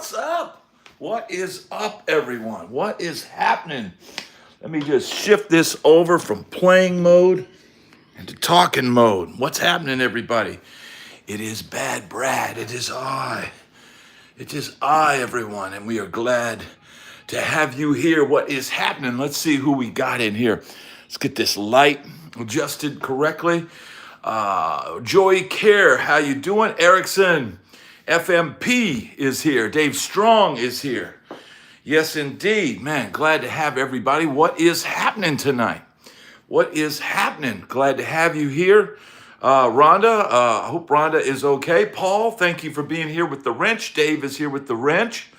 What's up? What is up, everyone? What is happening? Let me just shift this over from playing mode into talking mode. What's happening, everybody? It is Bad Brad. It is I. It is I, everyone, and we are glad to have you here. What is happening? Let's see who we got in here. Let's get this light adjusted correctly. Joey Care, how you doing? Erickson, FMP is here. Dave Strong is here. Yes, indeed. Man, glad to have everybody. What is happening tonight? What is happening? Glad to have you here. Rhonda, I hope Rhonda is okay. Paul, thank you for being here with the wrench. Dave is here with the wrench.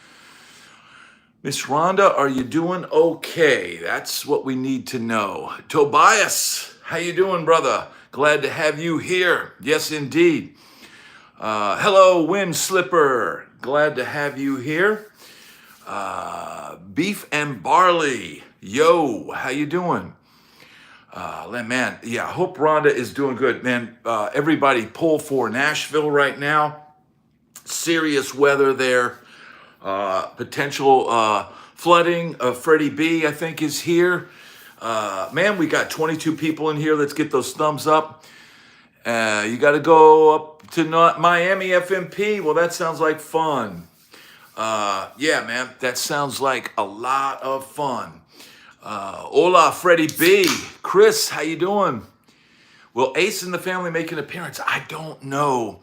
Miss Rhonda, are you doing okay? That's what we need to know. Tobias, how you doing, brother? Glad to have you here. Yes, indeed. Hello, Wind Slipper. Glad to have you here. Beef and Barley. Yo, how you doing? Man, yeah, I hope Rhonda is doing good. Man, everybody pull for Nashville right now. Serious weather there. Potential flooding. Freddie B, I think, is here. Man, we got 22 people in here. Let's get those thumbs up. You got to go up to Miami FMP. Well, that sounds like fun. Yeah, man, that sounds like a lot of fun. Hola, Freddie B. Chris, how you doing? Will Ace and the family make an appearance? I don't know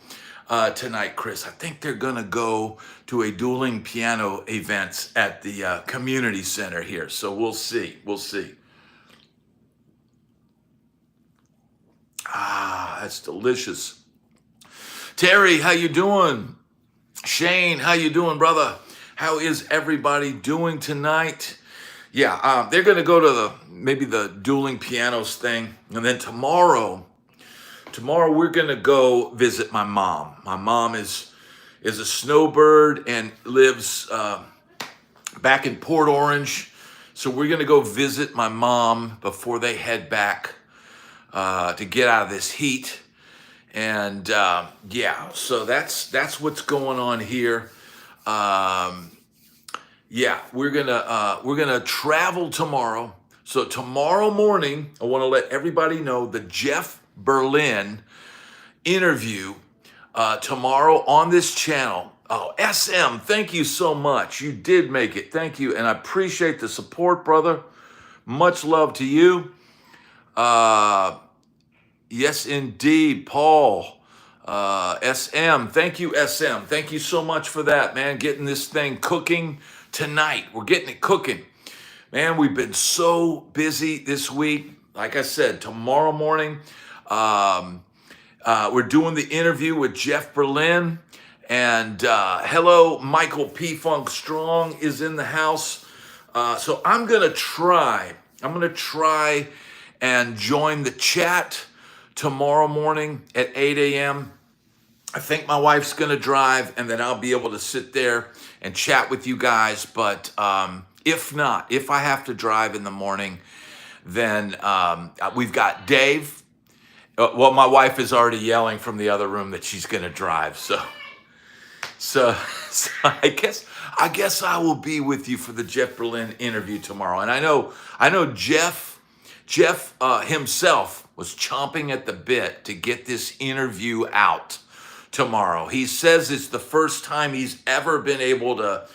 tonight, Chris. I think they're going to go to a dueling piano event at the community center here. So we'll see. We'll see. Ah, that's delicious. Terry, how you doing? Shane, how you doing, brother? How is everybody doing tonight? Yeah, they're going to go to maybe the dueling pianos thing. And then tomorrow we're going to go visit my mom. My mom is a snowbird and lives back in Port Orange. So we're going to go visit my mom before they head back to get out of this heat. And yeah, so that's what's going on here. Yeah, we're gonna travel tomorrow. So tomorrow morning, I want to let everybody know the Jeff Berlin interview tomorrow on this channel. Oh, SM, thank you so much. You did make it. Thank you, and I appreciate the support, brother. Much love to you. Yes, indeed, Paul. SM, thank you, SM. Thank you so much for that, man. Getting this thing cooking tonight. We're getting it cooking. Man, we've been so busy this week. Like I said, tomorrow morning, we're doing the interview with Jeff Berlin. And hello, Michael P. Funk Strong is in the house. So I'm going to try and join the chat tomorrow morning at 8 a.m. I think my wife's going to drive, and then I'll be able to sit there and chat with you guys. But if not, if I have to drive in the morning, then we've got Dave. Well, my wife is already yelling from the other room that she's going to drive. So I guess I will be with you for the Jeff Berlin interview tomorrow. And I know Jeff himself was chomping at the bit to get this interview out tomorrow. He says it's the first time he's ever been able to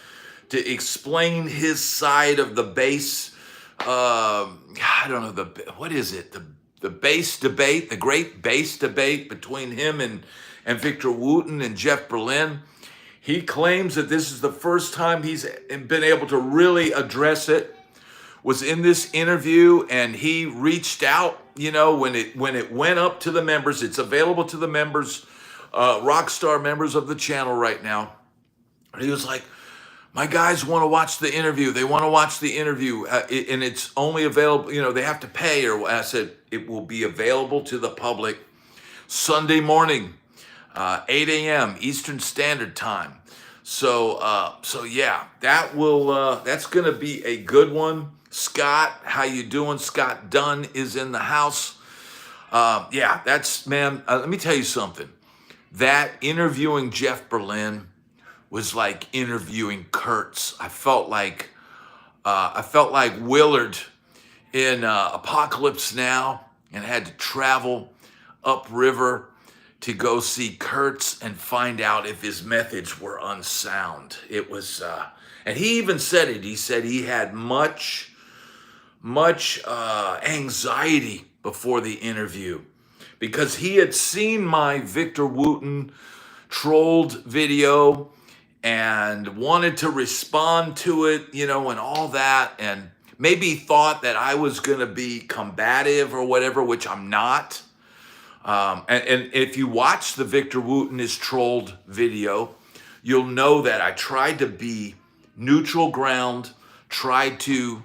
explain his side of the bass. I don't know, what is it? The bass debate, the great bass debate between him and Victor Wooten and Jeff Berlin. He claims that this is the first time he's been able to really address it. Was in this interview, and he reached out, when it went up to the members. It's available to the members, Rockstar members of the channel right now. And he was like, my guys want to watch the interview. They want to watch the interview, and it's only available, they have to pay. Or I said, it will be available to the public Sunday morning, 8 a.m. Eastern Standard Time. So yeah, that's going to be a good one. Scott, how you doing? Scott Dunn is in the house. Yeah, man, let me tell you something. That interviewing Jeff Berlin was like interviewing Kurtz. I felt like Willard in Apocalypse Now, and had to travel upriver to go see Kurtz and find out if his methods were unsound. It was, and he even said it. He said he had much anxiety before the interview because he had seen my Victor Wooten trolled video and wanted to respond to it, and all that, and maybe thought that I was going to be combative or whatever, which I'm not. And if you watch the Victor Wooten is trolled video, you'll know that I tried to be neutral ground, tried to,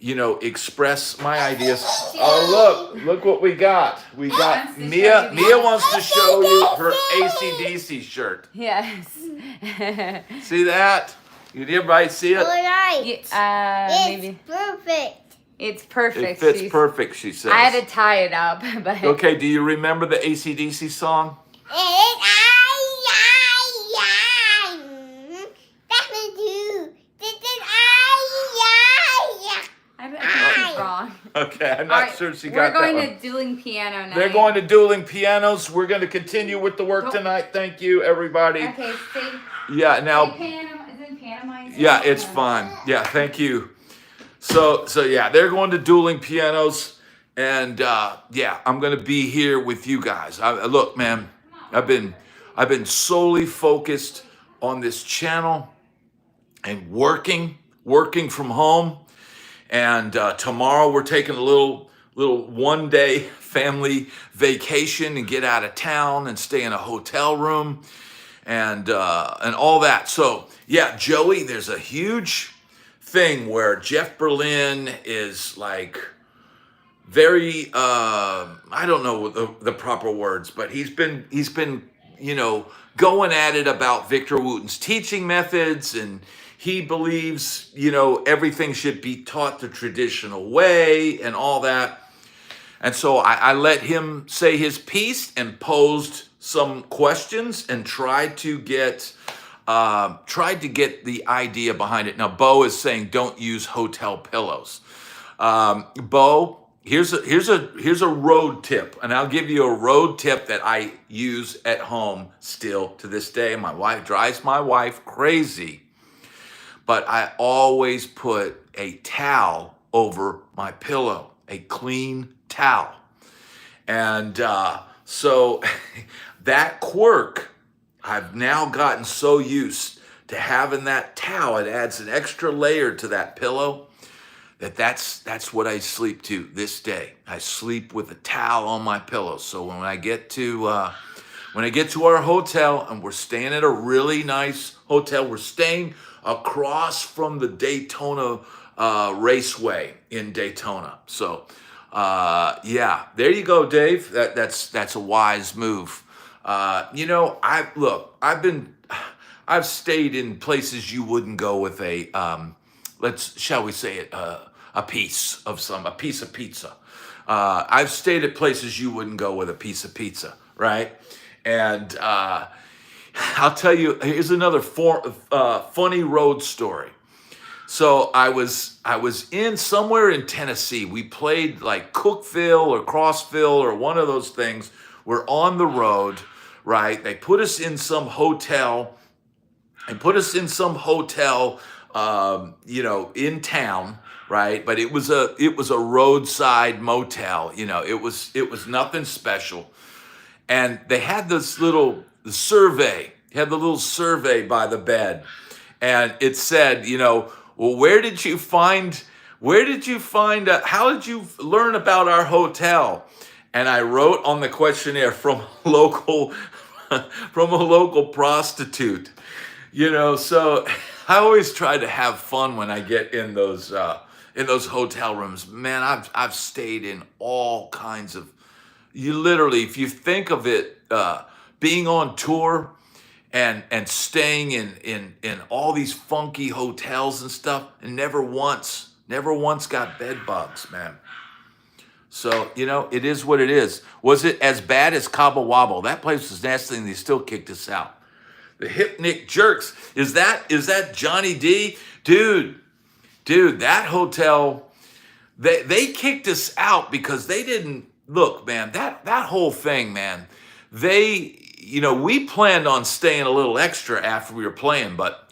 express my ideas. Oh, look what we got. We got Mia wants to show you her AC/DC shirt. Yes. See that? Did everybody see it? Alright. Maybe. Perfect. It's perfect. It fits perfect, she says. I had to tie it up, but Okay, do you remember the AC/DC song? I think it's wrong. Okay, I'm not sure she got that We're one. going to dueling piano now. They're going to dueling pianos. We're going to continue with the work tonight. Thank you, everybody. Okay, stay. Yeah, now. Is it Panama? Yeah, it's fine. Yeah, thank you. So yeah, they're going to dueling pianos, and yeah, I'm going to be here with you guys. Look, man, I've been solely focused on this channel and working from home. And tomorrow we're taking a little 1-day family vacation and get out of town and stay in a hotel room and all that. So yeah, Joey, there's a huge thing where Jeff Berlin is like very I don't know the proper words, but he's been going at it about Victor Wooten's teaching methods, and he believes, everything should be taught the traditional way and all that. And so I let him say his piece and posed some questions and tried to get the idea behind it. Now, Bo is saying don't use hotel pillows. Bo, here's a road tip, and I'll give you a road tip that I use at home still to this day. My wife drives my wife crazy. But I always put a towel over my pillow, a clean towel. And so that quirk, I've now gotten so used to having that towel. It adds an extra layer to that pillow that's what I sleep to this day. I sleep with a towel on my pillow. So when I get to our hotel, and we're staying at a really nice hotel, we're staying across from the Daytona Raceway in Daytona. So, yeah, there you go, Dave. That's a wise move. I've stayed in places you wouldn't go with a shall we say it, a piece of pizza. I've stayed at places you wouldn't go with a piece of pizza, right? And I'll tell you, here's another funny road story. So I was in somewhere in Tennessee. We played like Cookville or Crossville or one of those things. We're on the road, right? They put us in some hotel. In town, right? But it was a roadside motel. It was nothing special. And they had this little survey. They had the little survey by the bed, and it said, well, how did you learn about our hotel? And I wrote on the questionnaire from a local prostitute. So I always try to have fun when I get in those hotel rooms. Man, I've stayed in all kinds of. You literally, if you think of it, being on tour and staying in all these funky hotels and stuff, and never once got bed bugs, man. So, it is what it is. Was it as bad as Cabo Wabo? That place was nasty and they still kicked us out. The Hypnic Jerks. Is that Johnny D? Dude, that hotel, they kicked us out because they didn't look, man, that whole thing, man. We planned on staying a little extra after we were playing, but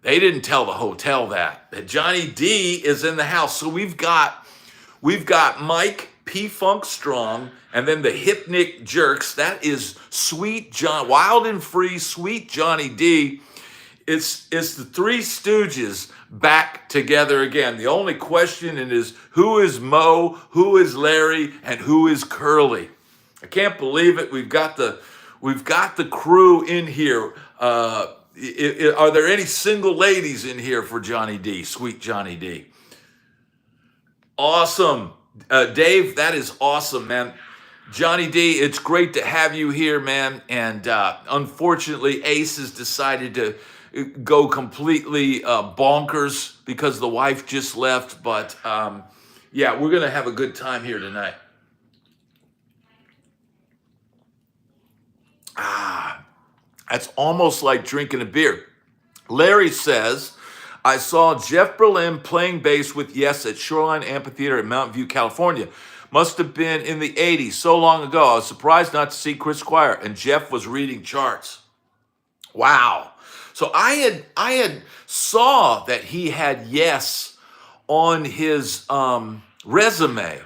they didn't tell the hotel that Johnny D is in the house. So we've got Mike P Funk Strong, and then the Hypnic Jerks. That is Sweet John, Wild and Free, Sweet Johnny D. It's the Three Stooges back together again. The only question is who is Mo, who is Larry, and who is Curly? I can't believe it. We've got the crew in here. Are there any single ladies in here for Johnny D, Sweet Johnny D? Awesome. Dave, that is awesome, man. Johnny D, it's great to have you here, man. And unfortunately, Ace has decided to go completely bonkers because the wife just left. But yeah, we're going to have a good time here tonight. That's almost like drinking a beer. Larry says, I saw Jeff Berlin playing bass with Yes at Shoreline Amphitheater in Mountain View, California. Must have been in the 80s, so long ago. I was surprised not to see Chris Squire, and Jeff was reading charts. Wow. So I had saw that he had Yes on his resume,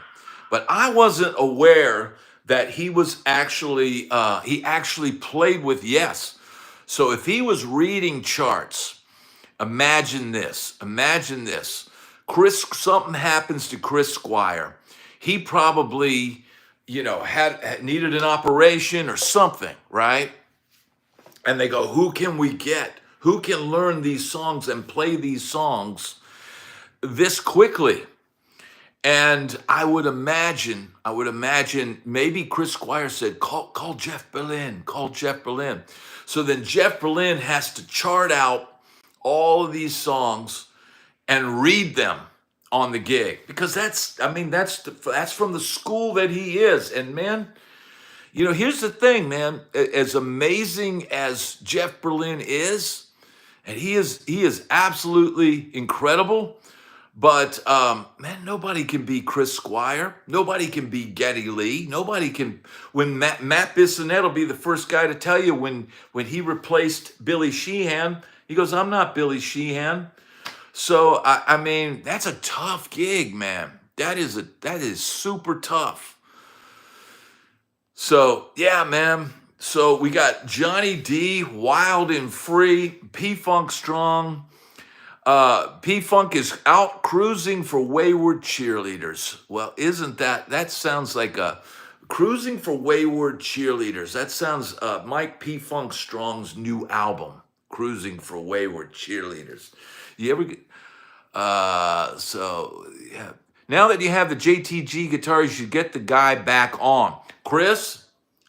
but I wasn't aware that he was actually he actually played with Yes. So if he was reading charts, imagine this. Something happens to Chris Squire. He probably, had needed an operation or something, right? And they go, who can we get? Who can learn these songs and play these songs this quickly? And I would imagine maybe Chris Squire said, call Jeff Berlin, So then Jeff Berlin has to chart out all of these songs and read them on the gig, because that's from the school that he is. And man, here's the thing, man, as amazing as Jeff Berlin is, and he is absolutely incredible, but man, nobody can be Chris Squire. Nobody can be Geddy Lee. Nobody can. When Matt Bissonette will be the first guy to tell you when he replaced Billy Sheehan, he goes, I'm not Billy Sheehan. So I mean, that's a tough gig, man. That is super tough. So yeah, man. So we got Johnny D, Wild and Free, P Funk Strong. P Funk is out cruising for wayward cheerleaders. Well, isn't that sounds like a cruising for wayward cheerleaders. That sounds Mike P Funk Strong's new album, Cruising for Wayward Cheerleaders. You ever so yeah. Now that you have the JTG guitar, you should get the guy back on. Chris,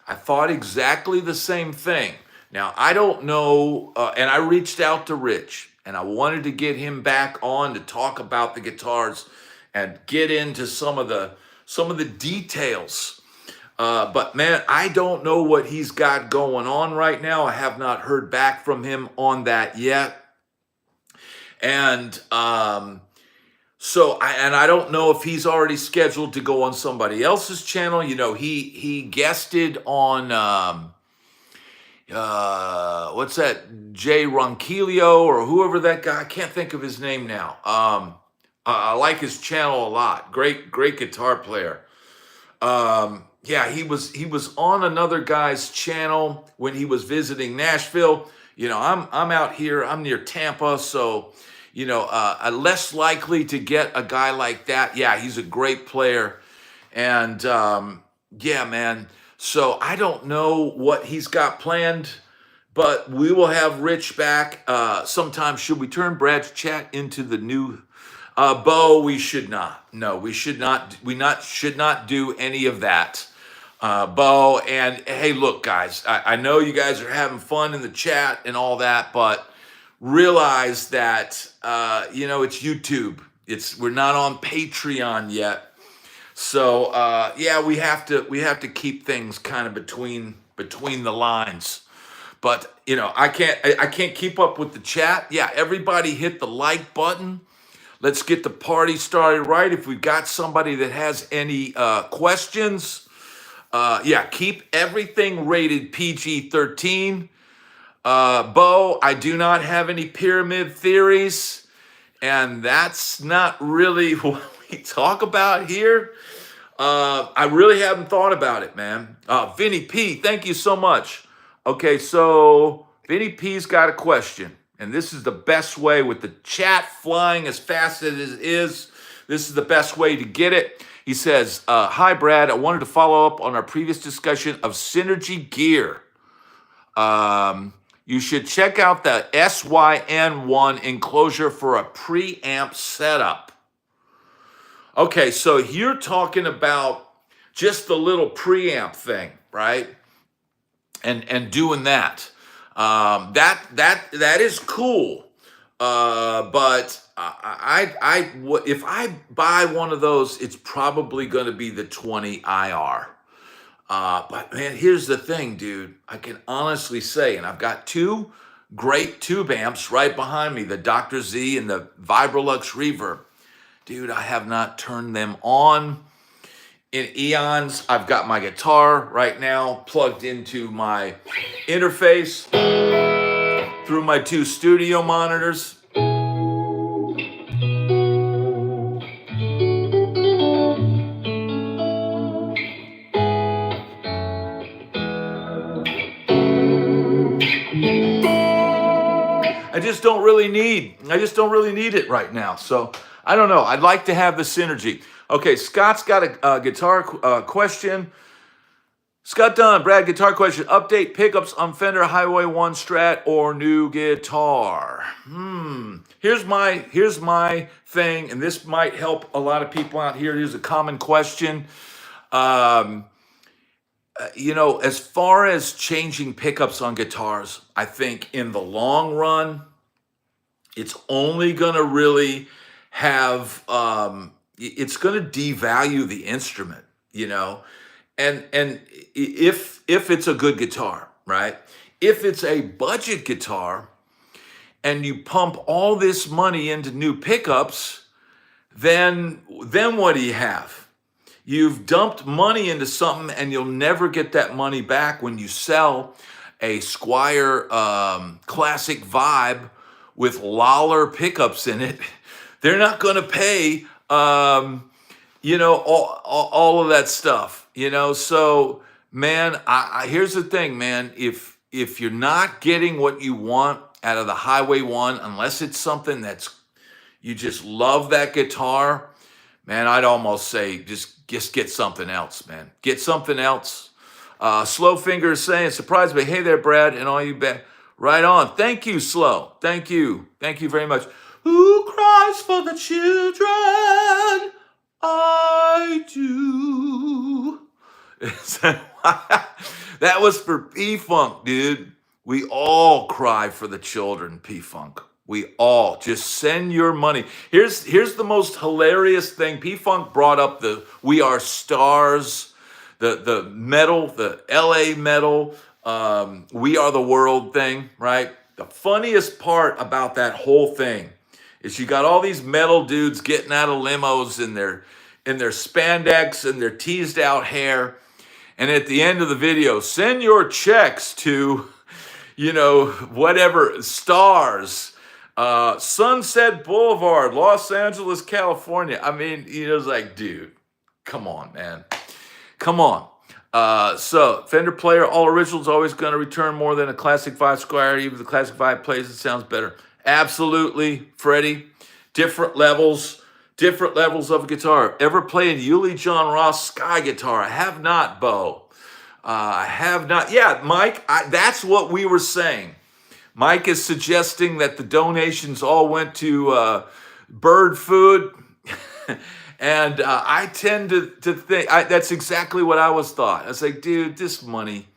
I thought exactly the same thing. Now, I don't know, and I reached out to Rich, and I wanted to get him back on to talk about the guitars and get into some of the details. But man, I don't know what he's got going on right now. I have not heard back from him on that yet. And so I don't know if he's already scheduled to go on somebody else's channel. He guested on what's that, Jay Ronquillo or whoever that guy, I can't think of his name now. I like his channel a lot. Great guitar player. Yeah, he was on another guy's channel when he was visiting Nashville. I'm out here, I'm near Tampa, so less likely to get a guy like that. Yeah, he's a great player. And yeah, man. So I don't know what he's got planned, but we will have Rich back sometime. Should we turn Brad's chat into the new Bo? We should not. No, we should not. Should not do any of that. Bo, and hey, look, guys, I know you guys are having fun in the chat and all that, but realize that it's YouTube. We're not on Patreon yet. So yeah, we have to keep things kind of between the lines. But I can't keep up with the chat. Yeah, everybody hit the like button. Let's get the party started right. If we've got somebody that has any questions, yeah, keep everything rated PG-13. Bo, I do not have any pyramid theories, and that's not really what we talk about here. I really haven't thought about it, man. Vinny P, thank you so much. Okay, so Vinny P's got a question, and this is the best way with the chat flying as fast as it is. This is the best way to get it. He says, hi, Brad. I wanted to follow up on our previous discussion of Synergy gear. You should check out the SYN1 enclosure for a preamp setup. Okay, so you're talking about just the little preamp thing, right? And doing that. That is cool. But if I buy one of those, it's probably going to be the 20 IR. But man, here's the thing, dude. I can honestly say, and I've got two great tube amps right behind me, the Dr. Z and the Vibrolux Reverb. Dude, I have not turned them on in eons. I've got my guitar right now plugged into my interface through my two studio monitors. I just don't really need it right now. So I don't know. I'd like to have the synergy. Okay, Scott's got a guitar question. Scott Dunn, Brad, guitar question. Update pickups on Fender Highway 1 Strat or new guitar? Here's my thing, and this might help a lot of people out here. Here's a common question. As far as changing pickups on guitars, I think in the long run, it's only going to really have, it's going to devalue the instrument, and if it's a good guitar, right? If it's a budget guitar and you pump all this money into new pickups, then what do you have? You've dumped money into something and you'll never get that money back when you sell a Squier Classic Vibe with Lawler pickups in it. They're not going to pay, all of that stuff, So, man, here's the thing, man. If you're not getting what you want out of the Highway 1, unless it's something you just love that guitar, man, I'd almost say just get something else, man. Get something else. Slow Finger is saying, surprised me. Hey there, Brad, and all you right on. Thank you, Slow. Thank you. Thank you very much. Who cries for the children? I do. That was for P-Funk, dude. We all cry for the children, P-Funk. We all just send your money. Here's the most hilarious thing. P-Funk brought up the We Are Stars, the metal, the LA metal, We Are the World thing, right? The funniest part about that whole thing is you got all these metal dudes getting out of limos in their spandex and their teased out hair. And at the end of the video, send your checks to, whatever, Stars, Sunset Boulevard, Los Angeles, California. I mean, it's like, dude, come on, man. Come on. So Fender player, all originals always going to return more than a Classic 5 Squier. Even the Classic 5 plays, it sounds better. Absolutely, Freddie. Different levels of guitar. Ever played Yuli John Ross Sky guitar? I have not, Bo. I have not. Yeah, Mike, that's what we were saying. Mike is suggesting that the donations all went to bird food. And I tend to think, that's exactly what I was thought. I was like, dude, this money,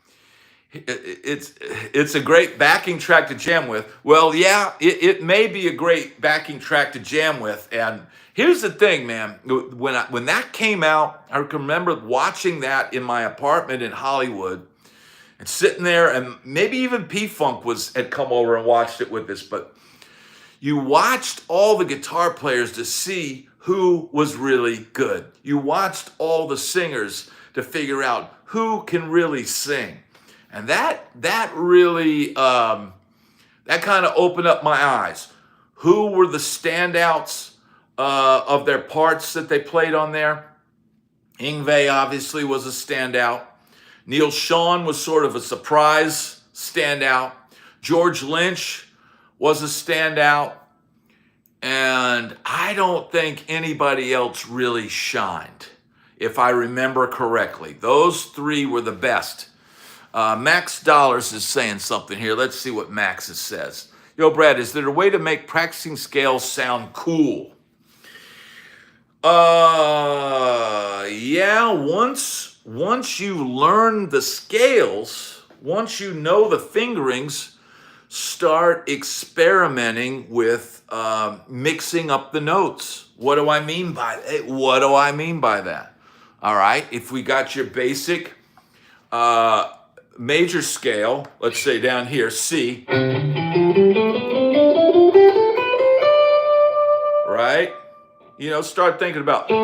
it's a great backing track to jam with. Well, yeah, it may be a great backing track to jam with. And here's the thing, man. When that came out, I can remember watching that in my apartment in Hollywood and sitting there, and maybe even P-Funk had come over and watched it with us, but you watched all the guitar players to see who was really good. You watched all the singers to figure out who can really sing. And that really, that kind of opened up my eyes. Who were the standouts of their parts that they played on there? Yngwie obviously was a standout. Neil Schon was sort of a surprise standout. George Lynch was a standout. And I don't think anybody else really shined, if I remember correctly. Those three were the best. Max Dollars is saying something here. Let's see what Max says. Yo, Brad, is there a way to make practicing scales sound cool? Yeah, once you learn the scales, once you know the fingerings, start experimenting with mixing up the notes. What do I mean by that? What do I mean by that? All right, if we got your basic major scale, let's say down here, C, right? You know, start thinking about. You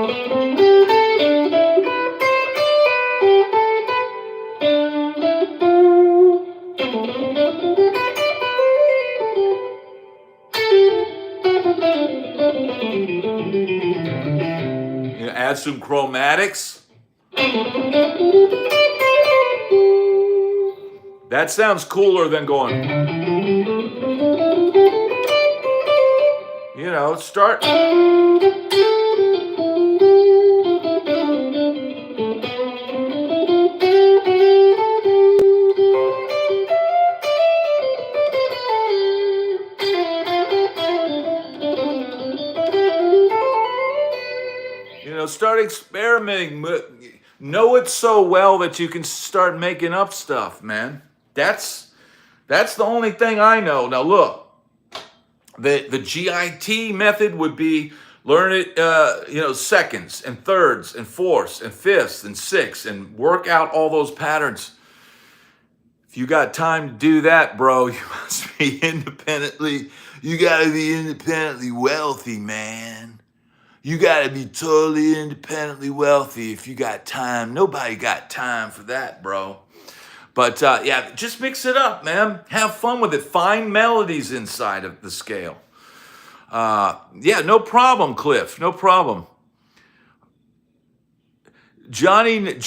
know, add some chromatics. That sounds cooler than going. You know, start. Start experimenting. Know it so well that you can start making up stuff, man. That's the only thing I know. Now look, the GIT method would be learn it, seconds and thirds and fourths and fifths and sixths and work out all those patterns. If you got time to do that, bro, you must be independently. You gotta be independently wealthy, man. You got to be totally independently wealthy if you got time. Nobody got time for that, bro. But yeah, just mix it up, man. Have fun with it. Find melodies inside of the scale. Yeah, no problem, Cliff. No problem. Johnny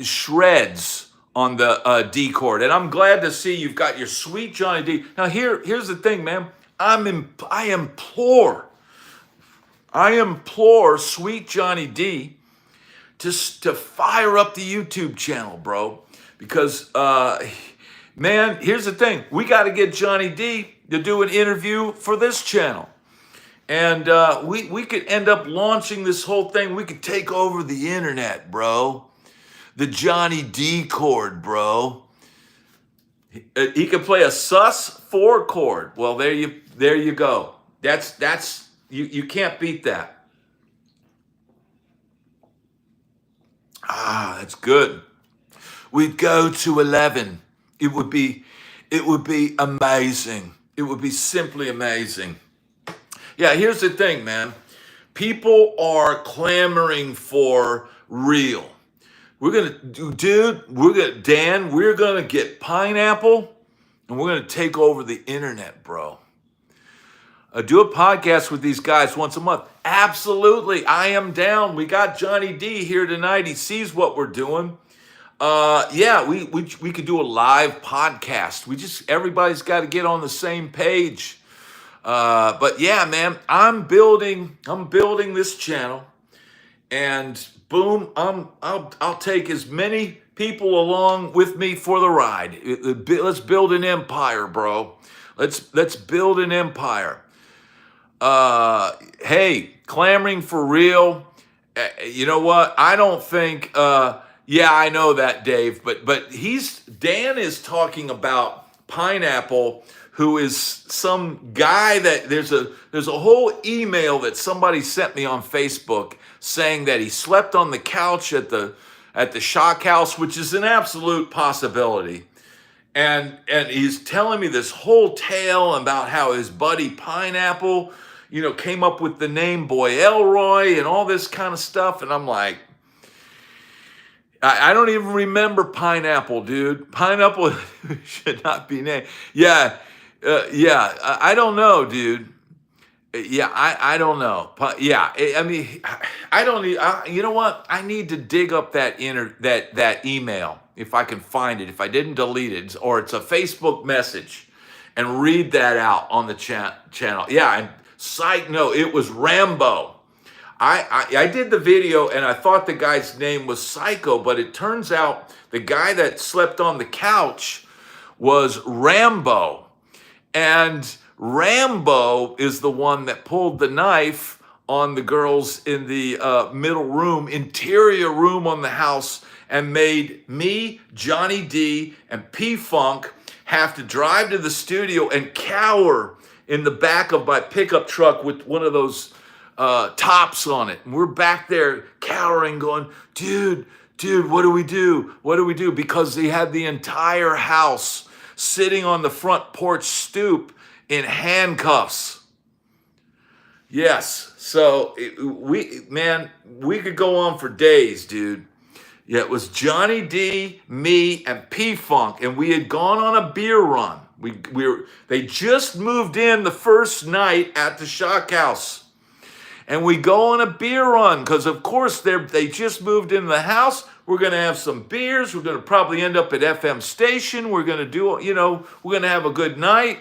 shreds on the D chord, and I'm glad to see you've got your sweet Johnny D. Now here's the thing, man. I implore sweet Johnny D to fire up the YouTube channel, bro. Because, man, here's the thing. We got to get Johnny D to do an interview for this channel. And we could end up launching this whole thing. We could take over the internet, bro. The Johnny D chord, bro. He could play a sus4 chord. Well, there you go. That's you can't beat that. That's good. We'd go to 11. It would be amazing. It would be simply amazing. Yeah, here's the thing, man. People are clamoring for real. We're gonna get Pineapple, and we're gonna take over the internet, bro. Do a podcast with these guys once a month. Absolutely, I am down. We got Johnny D here tonight. He sees what we're doing. Yeah, we could do a live podcast. Everybody's got to get on the same page. But yeah, man, I'm building this channel, and boom, I'll take as many people along with me for the ride. Let's build an empire, bro. Let's build an empire. Hey, clamoring for real. You know what? I don't think. Yeah, I know that, Dave. But Dan is talking about Pineapple, who is some guy that there's a whole email that somebody sent me on Facebook saying that he slept on the couch at the at the Shock House, which is an absolute possibility. And he's telling me this whole tale about how his buddy Pineapple, came up with the name Boy Elroy and all this kind of stuff. And I'm like, I don't even remember Pineapple, dude. Pineapple should not be named. Yeah, I don't know, dude. Yeah, I don't know. Yeah, I mean, I don't need. You know what? I need to dig up that that email if I can find it. If I didn't delete it, or it's a Facebook message, and read that out on the channel. Yeah, and side note, it was Rambo. I did the video and I thought the guy's name was Psycho, but it turns out the guy that slept on the couch was Rambo. And Rambo is the one that pulled the knife on the girls in the middle room, interior room on the house, and made me, Johnny D, and P-Funk have to drive to the studio and cower in the back of my pickup truck with one of those tops on it. And we're back there cowering, going, dude, what do we do? What do we do? Because they had the entire house sitting on the front porch stoop in handcuffs. Yes. So we could go on for days, dude. Yeah, it was Johnny D, me, and P-Funk, and we had gone on a beer run. They just moved in the first night at the Shock House. And we go on a beer run because, of course, they just moved into the house. We're going to have some beers. We're going to probably end up at FM station. We're going to do, we're going to have a good night.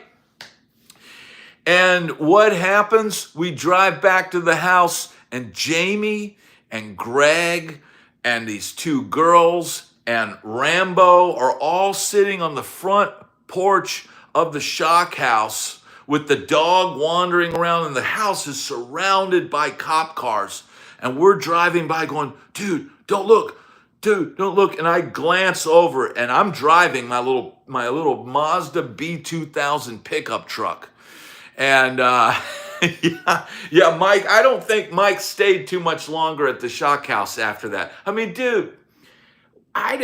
And what happens? We drive back to the house, and Jamie and Greg and these two girls and Rambo are all sitting on the front porch of the Shock House with the dog wandering around, and the house is surrounded by cop cars. And we're driving by going, dude, don't look. Dude, don't look. And I glance over, and I'm driving my little Mazda B2000 pickup truck. And yeah, Mike, I don't think Mike stayed too much longer at the Shock House after that. I mean, dude, I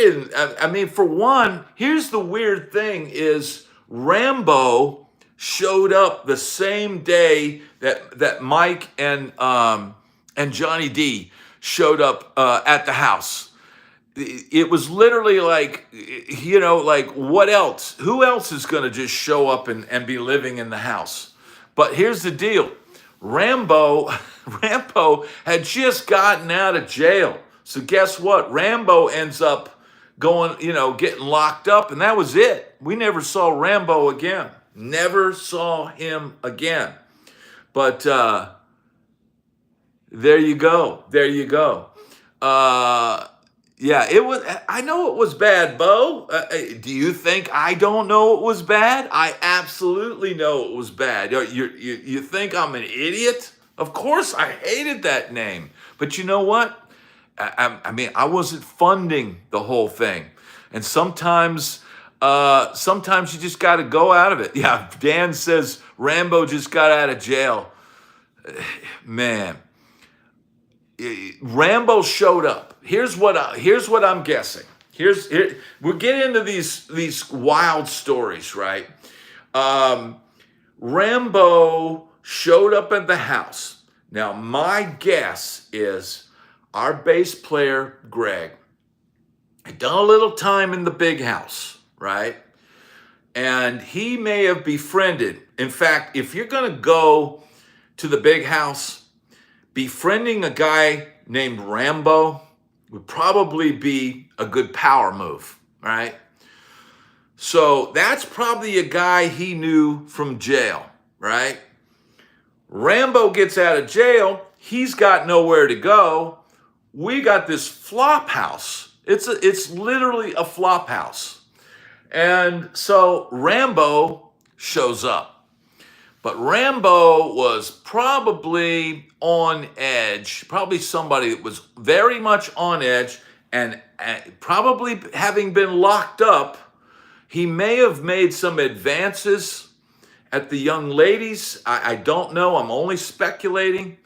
mean, for one, here's the weird thing is Rambo showed up the same day that Mike and Johnny D showed up at the house. It was literally like, like what else? Who else is going to just show up and be living in the house? But here's the deal. Rambo had just gotten out of jail. So guess what? Rambo ends up going, getting locked up, and that was it. We never saw Rambo again. Never saw him again. But there you go. Yeah, it was. I know it was bad, Bo. Do you think I don't know it was bad? I absolutely know it was bad. You think I'm an idiot? Of course, I hated that name. But you know what? I mean, I wasn't funding the whole thing, and sometimes you just got to go out of it. Yeah, Dan says Rambo just got out of jail. Man, Rambo showed up. Here's what I'm guessing. We're getting into these wild stories, right? Rambo showed up at the house. Now, my guess is our bass player, Greg, had done a little time in the big house, right? And he may have befriended. In fact, if you're going to go to the big house, befriending a guy named Rambo would probably be a good power move, right? So that's probably a guy he knew from jail, right? Rambo gets out of jail. He's got nowhere to go. We got this flop house. It's literally a flop house. And so Rambo shows up. But Rambo was probably on edge, probably somebody that was very much on edge, and probably having been locked up, he may have made some advances at the young ladies. I don't know, I'm only speculating,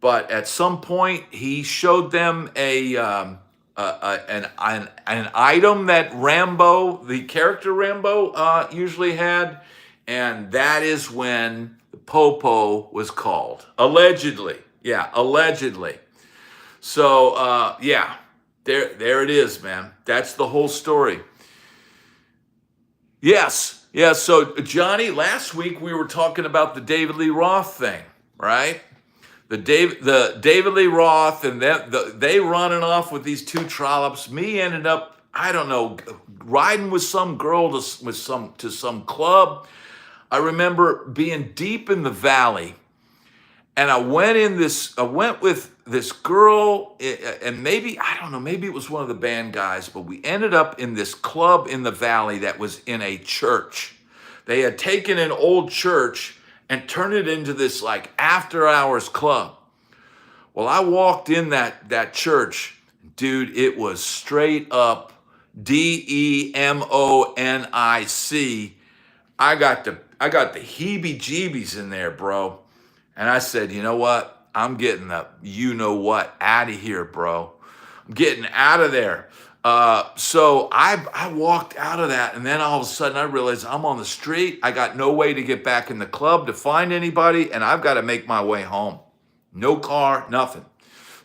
but at some point he showed them a an item that Rambo, the character Rambo, usually had, and that is when the popo was called. Allegedly. Yeah, allegedly. So, yeah, there it is, man. That's the whole story. Yes, yeah. So, Johnny, last week we were talking about the David Lee Roth thing, right? The David Lee Roth and they running off with these two trollops. Me ended up, I don't know, riding with some girl to some club. I remember being deep in the valley, and I went with this girl, and maybe, I don't know, maybe it was one of the band guys, but we ended up in this club in the valley that was in a church. They had taken an old church and turned it into this like after hours club. Well, I walked in that church, dude, it was straight up DEMONIC. I got the heebie-jeebies in there, bro. And I said, you know what? I'm getting the you-know-what out of here, bro. I'm getting out of there. So I walked out of that, and then all of a sudden I realized I'm on the street. I got no way to get back in the club to find anybody, and I've got to make my way home. No car, nothing.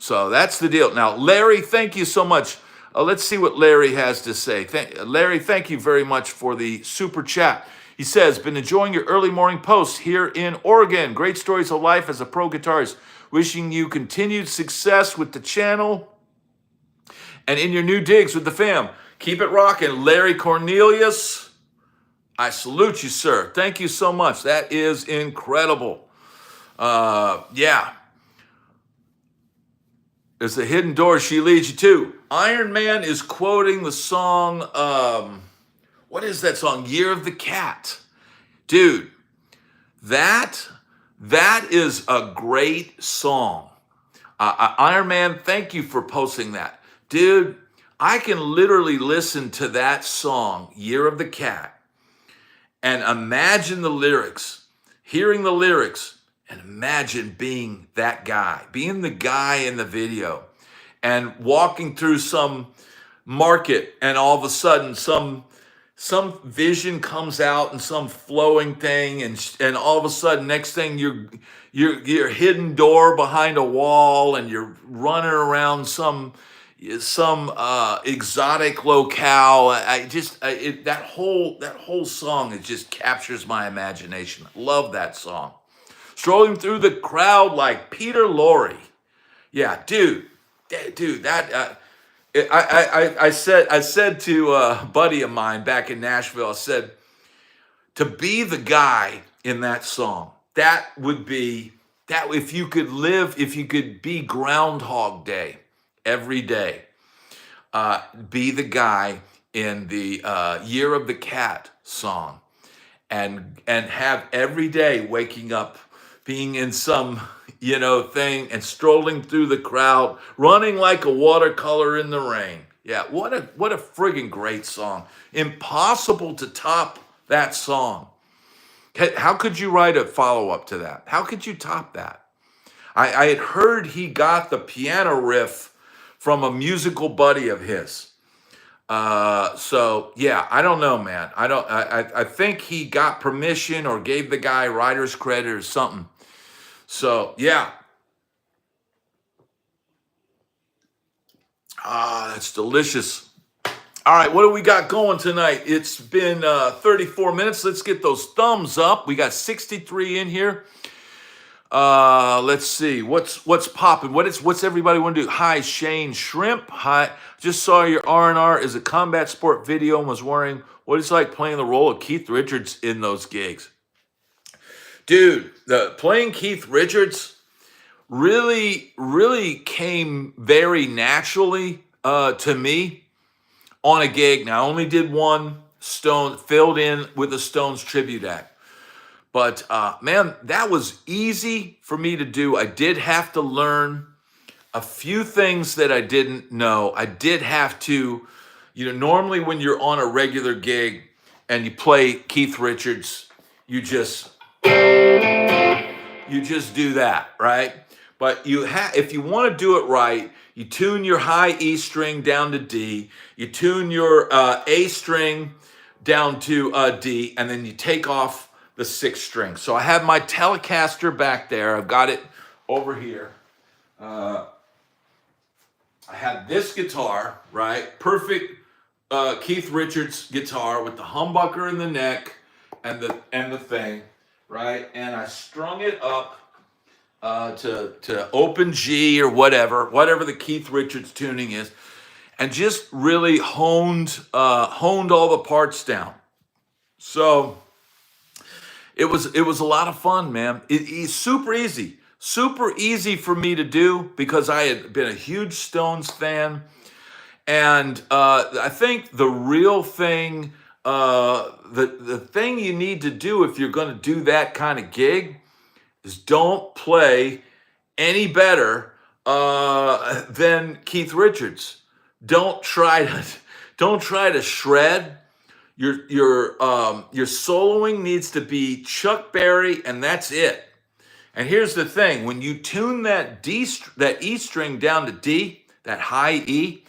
So that's the deal. Now, Larry, thank you so much. Let's see what Larry has to say. Larry, thank you very much for the super chat. He says, been enjoying your early morning posts here in Oregon. Great stories of life as a pro guitarist. Wishing you continued success with the channel and in your new digs with the fam. Keep it rocking. Larry Cornelius, I salute you, sir. Thank you so much. That is incredible. Yeah. There's a hidden door she leads you to. Iron Man is quoting the song, what is that song? Year of the Cat. Dude, that is a great song. Iron Man, thank you for posting that. Dude, I can literally listen to that song, Year of the Cat, and imagine the lyrics, hearing the lyrics, and imagine being that guy, being the guy in the video, and walking through some market, and all of a sudden some vision comes out and some flowing thing, and all of a sudden, next thing you're hidden door behind a wall, and you're running around some exotic locale. That whole song, it just captures my imagination. I love that song. Strolling through the crowd like Peter Lorre. Yeah, dude, that. I said to a buddy of mine back in Nashville, I said, to be the guy in that song, that would be, that if you could be Groundhog Day every day, be the guy in the Year of the Cat song, and have every day waking up, being in some thing, and strolling through the crowd, running like a watercolor in the rain. Yeah, what a friggin' great song. Impossible to top that song. How could you write a follow-up to that? How could you top that? I had heard he got the piano riff from a musical buddy of his. So yeah, I don't know, man. I think he got permission or gave the guy writer's credit or something. So, yeah. That's delicious. All right, what do we got going tonight? It's been 34 minutes. Let's get those thumbs up. We got 63 in here. Let's see. What's popping? What's everybody want to do? Hi, Shane Shrimp. Hi. Just saw your R&R is a combat sport video and was wondering what it's like playing the role of Keith Richards in those gigs. Dude, playing Keith Richards really came very naturally to me on a gig. Now, I only did one Stone, filled in with a Stones tribute act. But, man, that was easy for me to do. I did have to learn a few things that I didn't know. I did have to, normally when you're on a regular gig and you play Keith Richards, you just do that, right? But if you want to do it right, you tune your high E string down to D, you tune your A string down to D, and then you take off the sixth string. So I have my Telecaster back there. I've got it over here. I have this guitar, right? Perfect Keith Richards guitar with the humbucker in the neck and the thing, right? And I strung it up to open G or whatever the Keith Richards tuning is, and just really honed all the parts down. So it was a lot of fun, man. It's super easy for me to do because I had been a huge Stones fan, and I think the real thing, the thing you need to do if you're going to do that kind of gig is don't play any better than Keith Richards. Don't try to shred. Your soloing needs to be Chuck Berry, and that's it. And here's the thing: when you tune that E string down to D, that high E,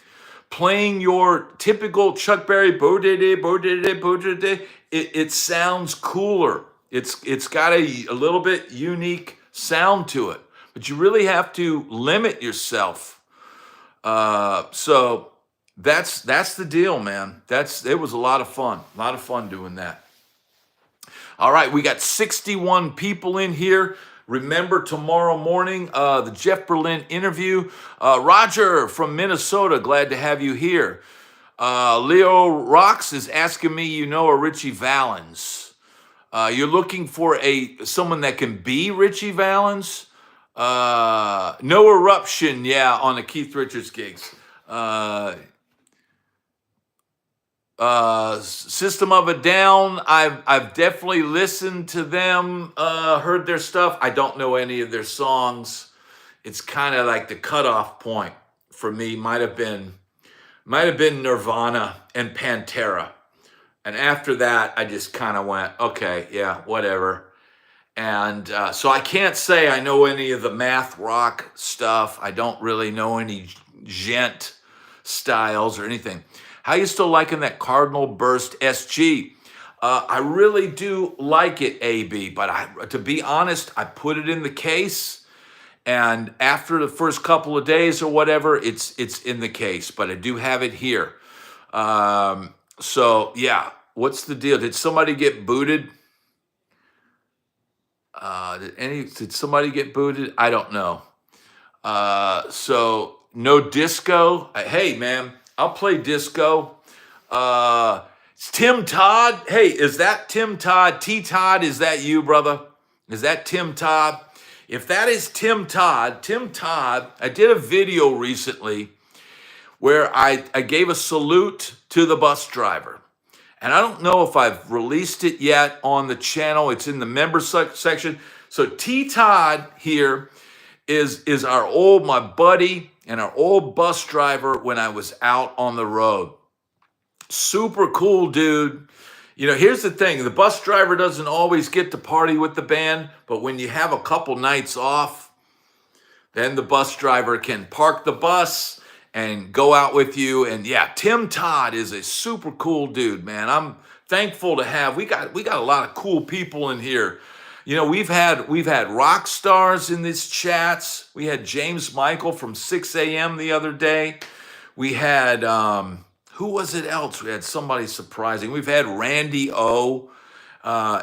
playing your typical Chuck Berry it sounds cooler. It's got a little bit unique sound to it, but you really have to limit yourself. So that's the deal, man. It was a lot of fun doing that. All right, we got 61 people in here. Remember tomorrow morning, the Jeff Berlin interview. Roger from Minnesota, glad to have you here. Leo Rocks is asking me, a Richie Valens. You're looking for someone that can be Richie Valens? No Eruption, on the Keith Richards gigs. System of a Down, I've definitely listened to them, heard their stuff. I don't know any of their songs. It's kind of like the cutoff point for me. Might have been Nirvana and Pantera. And after that, I just kind of went, okay, yeah, whatever. And so I can't say I know any of the math rock stuff. I don't really know any gent styles or anything. How you still liking that Cardinal Burst SG? I really do like it, AB. But to be honest, I put it in the case. And after the first couple of days or whatever, it's in the case. But I do have it here. So, yeah, what's the deal? Did somebody get booted? Did somebody get booted? I don't know. So, no disco. Hey, man, I'll play disco. It's Tim Todd. Hey, is that Tim Todd? T-Todd, is that you, brother? Is that Tim Todd? If that is Tim Todd, I did a video recently where I gave a salute to the bus driver. And I don't know if I've released it yet on the channel. It's in the members section. So T Todd here is my buddy and our old bus driver when I was out on the road. Super cool dude. Here's the thing. The bus driver doesn't always get to party with the band, but when you have a couple nights off, then the bus driver can park the bus and go out with you. And yeah, Tim Todd is a super cool dude, man. I'm thankful to have. We got a lot of cool people in here. We've had rock stars in these chats. We had James Michael from 6 a.m. the other day. We had who was it else? We had somebody surprising. We've had Randy O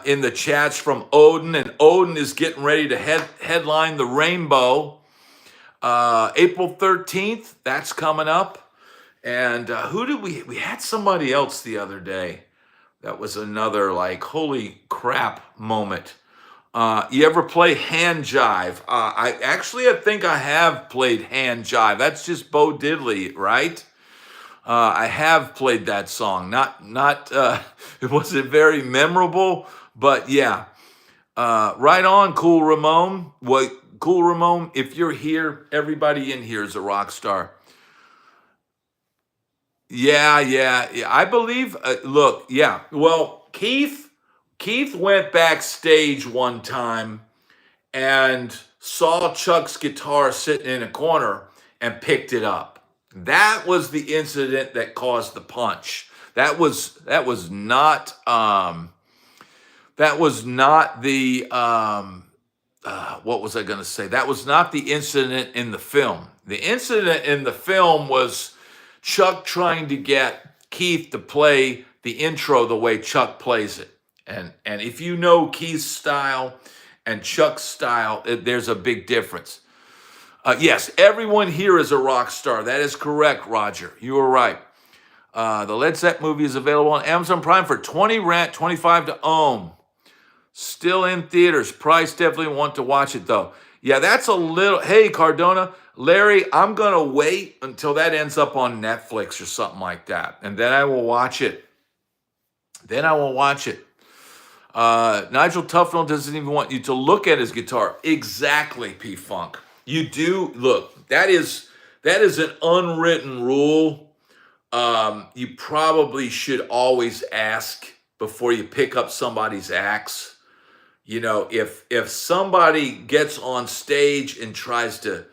in the chats from Odin, and Odin is getting ready to headline the Rainbow. April 13th, that's coming up. And who did we had somebody else the other day. That was another holy crap moment. You ever play Hand Jive? I think I have played Hand Jive. That's just Bo Diddley, right? I have played that song. Not it wasn't very memorable, but yeah. Right on, Cool Ramon. Cool Ramon, if you're here, everybody in here is a rock star. Yeah. I believe, look, yeah. Well, Keith went backstage one time and saw Chuck's guitar sitting in a corner and picked it up. That was the incident that caused the punch. That was not the what was I going to say? That was not the incident in the film. The incident in the film was Chuck trying to get Keith to play the intro the way Chuck plays it. And if you know Keith's style and Chuck's style, there's a big difference. Yes, everyone here is a rock star. That is correct, Roger. You were right. The Led Zeppelin movie is available on Amazon Prime for $20 rent, $25 to own. Still in theaters. Price, definitely want to watch it though. Yeah, that's a little. Hey, Cardona, Larry, I'm gonna wait until that ends up on Netflix or something like that, and then I will watch it. Nigel Tufnell doesn't even want you to look at his guitar. Exactly, P Funk. You do look. That is an unwritten rule. You probably should always ask before you pick up somebody's axe. You know, if somebody gets on stage and tries to,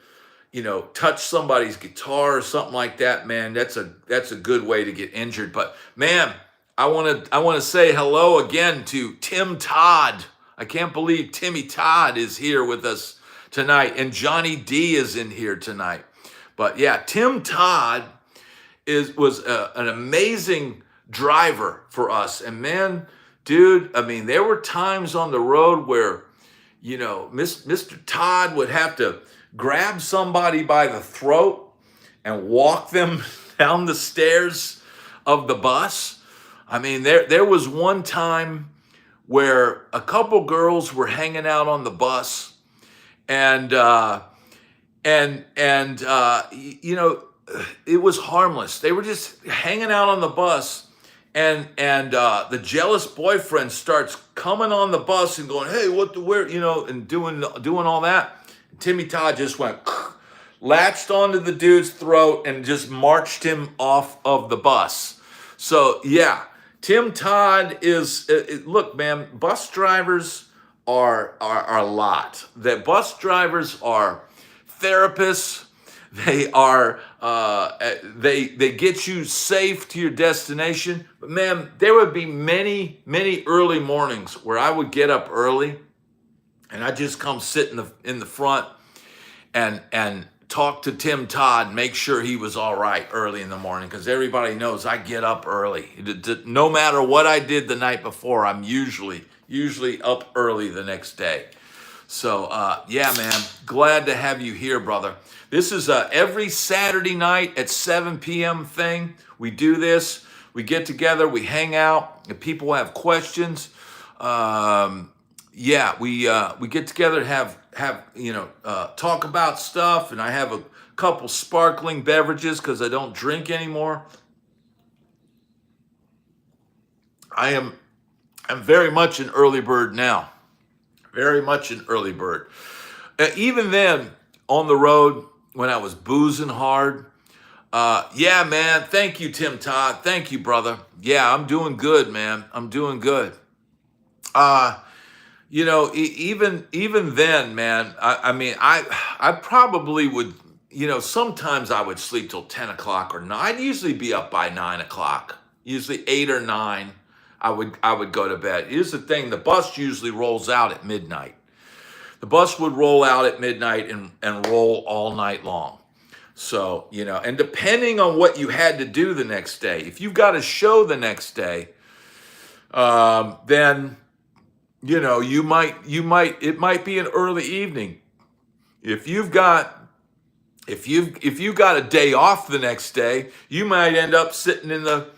touch somebody's guitar or something like that, man, that's a good way to get injured. But man, I want to say hello again to Tim Todd. I can't believe Timmy Todd is here with us tonight, and Johnny D is in here tonight. But yeah, Tim Todd was an amazing driver for us, and man, dude, I mean, there were times on the road where, Mr. Todd would have to grab somebody by the throat and walk them down the stairs of the bus. I mean, there was one time where a couple girls were hanging out on the bus, and it was harmless. They were just hanging out on the bus. And the jealous boyfriend starts coming on the bus and going, hey, and doing all that. And Timmy Todd just went, latched onto the dude's throat and just marched him off of the bus. So yeah, Tim Todd is, look, man, bus drivers are a lot. The bus drivers are therapists. They are, they get you safe to your destination. But man, there would be many, many early mornings where I would get up early and I just come sit in the front and talk to Tim Todd, make sure he was all right early in the morning, because everybody knows I get up early. No matter what I did the night before, I'm usually up early the next day. So yeah, man, glad to have you here, brother. This is every Saturday night at 7 p.m. thing. We do this. We get together. We hang out. If people have questions, yeah, we get together and have talk about stuff. And I have a couple sparkling beverages because I don't drink anymore. I'm very much an early bird now. Very much an early bird. Even then, on the road, when I was boozing hard, yeah, man, thank you, Tim Todd. Thank you, brother. Yeah, I'm doing good, man. I'm doing good. Even then, man, I probably would, sometimes I would sleep till 10 o'clock or 9. I'd usually be up by 9 o'clock, usually 8 or 9. I would go to bed. Here's the thing, the bus usually rolls out at midnight. The bus would roll out at midnight and roll all night long. So, and depending on what you had to do the next day, if you've got a show the next day, then, it might be an early evening. If you've got a day off the next day, you might end up sitting in the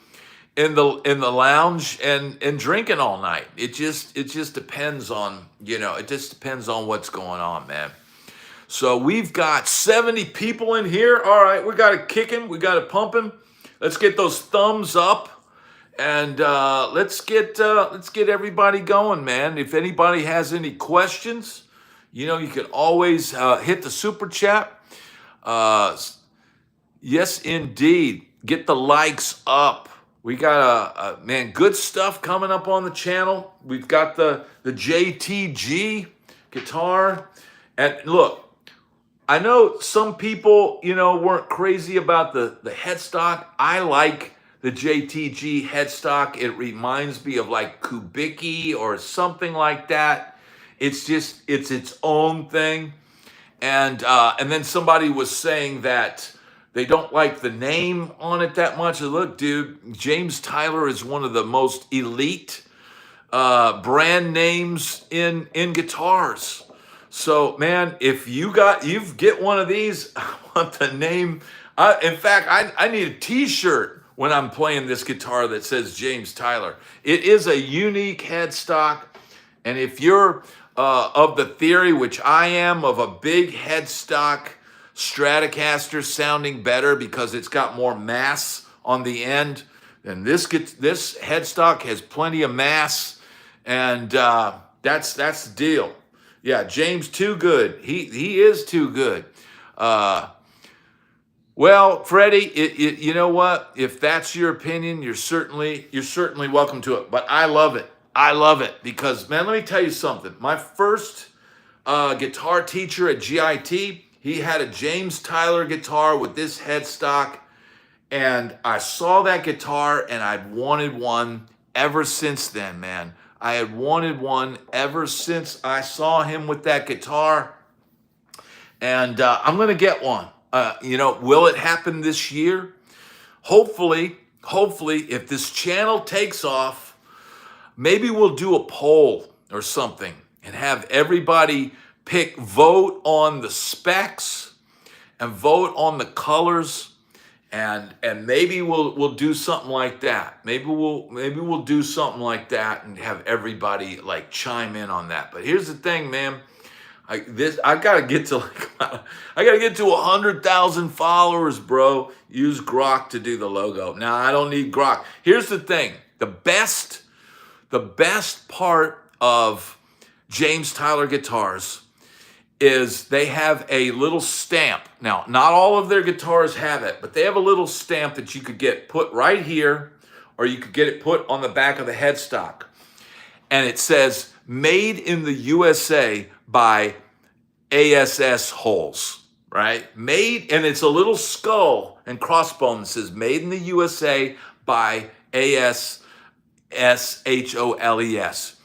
lounge and drinking all night. It just depends on, it just depends on what's going on, man. So we've got 70 people in here. All right, we got it kicking, we got it pumping. Let's get those thumbs up, and let's get everybody going, man. If anybody has any questions, you can always hit the super chat. Yes, indeed. Get the likes up. We got man, good stuff coming up on the channel. We've got the JTG guitar, And look, I know some people, weren't crazy about the headstock. I like the JTG headstock. It reminds me of like Kubicki or something like that. It's its own thing. And then somebody was saying that they don't like the name on it that much. Look, dude, James Tyler is one of the most elite brand names in guitars. So, man, if you get one of these, I want the name. In fact, I need a T-shirt when I'm playing this guitar that says James Tyler. It is a unique headstock, and if you're of the theory, which I am, of a big headstock Stratocaster sounding better because it's got more mass on the end, then this headstock has plenty of mass, and that's the deal. Yeah, James too good. He is too good. Well, Freddie, you know what? If that's your opinion, you're certainly welcome to it. But I love it. I love it because, man, let me tell you something. My first guitar teacher at GIT, he had a James Tyler guitar with this headstock, and I saw that guitar and I'd wanted one ever since then, man. I had wanted one ever since I saw him with that guitar, and I'm gonna get one. Will it happen this year? Hopefully, if this channel takes off, maybe we'll do a poll or something and have everybody vote on the specs and vote on the colors, and maybe we'll do something like that. Maybe we'll do something like that and have everybody like chime in on that. But here's the thing, man. I gotta get to 100,000 followers, bro. Use Grok to do the logo. Now I don't need Grok. Here's the thing: the best part of James Tyler guitars is they have a little stamp. Now, not all of their guitars have it, but they have a little stamp that you could get put right here, or you could get it put on the back of the headstock. And it says, made in the USA by ASS Holes, right? And it's a little skull and crossbone that says, made in the USA by ASS HOLES.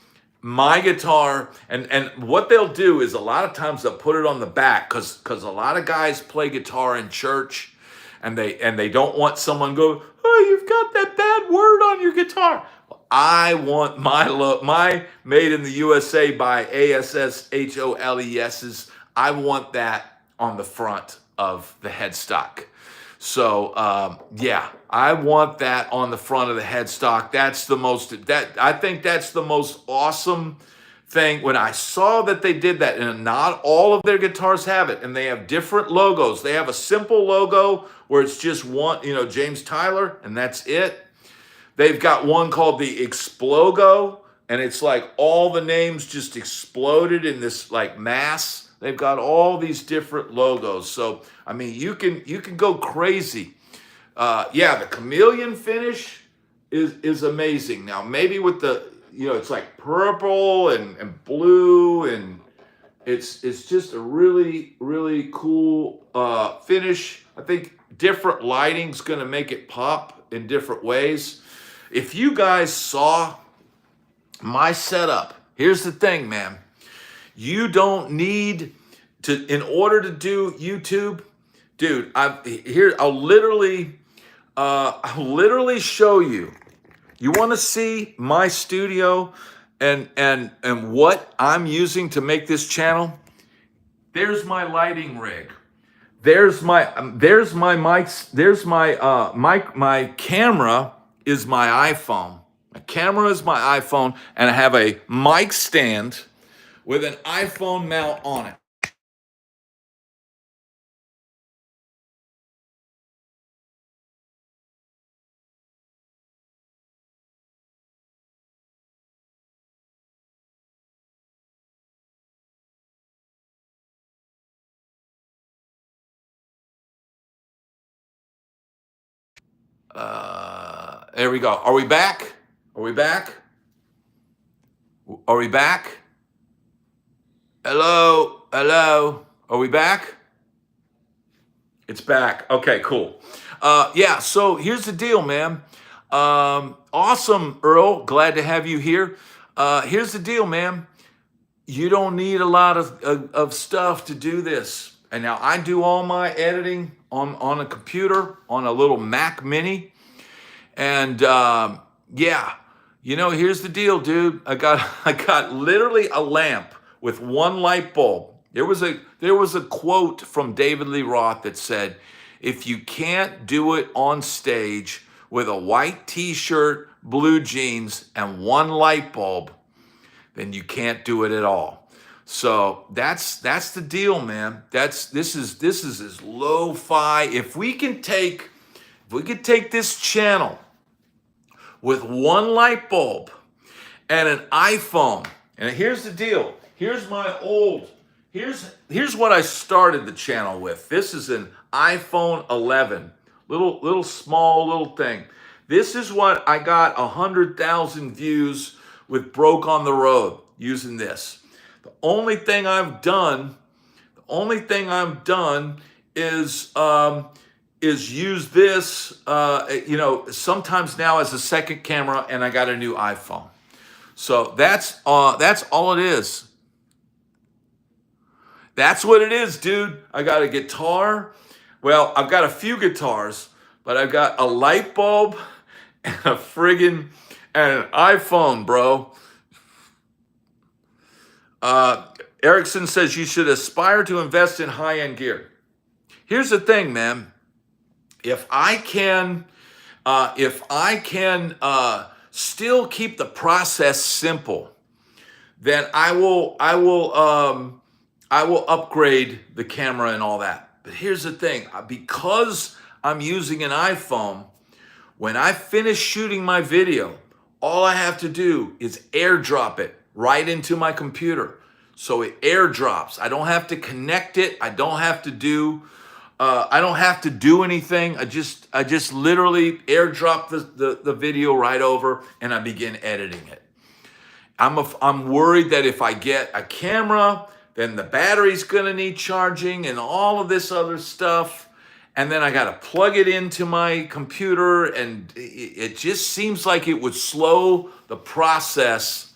My guitar, and what they'll do is a lot of times they'll put it on the back because a lot of guys play guitar in church, and they don't want someone go, oh, you've got that bad word on your guitar. I want my made in the USA by ASS HOLES's. I want that on the front of the headstock. So I want that on the front of the headstock. I think that's the most awesome thing. When I saw that they did that, and not all of their guitars have it, and they have different logos. They have a simple logo where it's just one, James Tyler, and that's it. They've got one called the Explogo, and it's like all the names just exploded in this like mass. They've got all these different logos. So, I mean, you can go crazy. The chameleon finish is amazing. Now, maybe with the, it's like purple and blue, and it's just a really, really cool finish. I think different lighting's gonna make it pop in different ways. If you guys saw my setup, here's the thing, man. You don't need to, in order to do YouTube, dude, I'll literally show you. You want to see my studio and what I'm using to make this channel? There's my lighting rig. There's my mics. There's my camera is my iPhone. My camera is my iPhone, and I have a mic stand with an iPhone mount on it. There we go. Are we back? Are we back? Are we back? Hello? Hello. Are we back? It's back. Okay, cool. Yeah, so here's the deal, man. Awesome, Earl. Glad to have you here. Here's the deal, man. You don't need a lot of stuff to do this. And now I do all my editing on a computer, on a little Mac Mini. And yeah, here's the deal, dude. I got literally a lamp with one light bulb. There was a quote from David Lee Roth that said, "If you can't do it on stage with a white t-shirt, blue jeans, and one light bulb, then you can't do it at all." So that's the deal, man. This is as lo-fi. If we could take this channel with one light bulb and an iPhone, and here's the deal. Here's what I started the channel with. This is an iPhone 11, little small little thing. This is what I got 100,000 views with Broke on the Road using this. The only thing I've done is use this, sometimes now as a second camera, and I got a new iPhone. So that's all it is. That's what it is, dude. I got a guitar. Well, I've got a few guitars, but I've got a light bulb and an iPhone, bro. Erickson says you should aspire to invest in high-end gear. Here's the thing, man. If I can still keep the process simple, then I will upgrade the camera and all that. But here's the thing, because I'm using an iPhone, when I finish shooting my video, all I have to do is airdrop it right into my computer. So it airdrops. I don't have to connect it. I don't have to do anything. I just literally airdrop the video right over and I begin editing it. I'm worried that if I get a camera, then the battery's gonna need charging and all of this other stuff. And then I gotta plug it into my computer, and it just seems like it would slow the process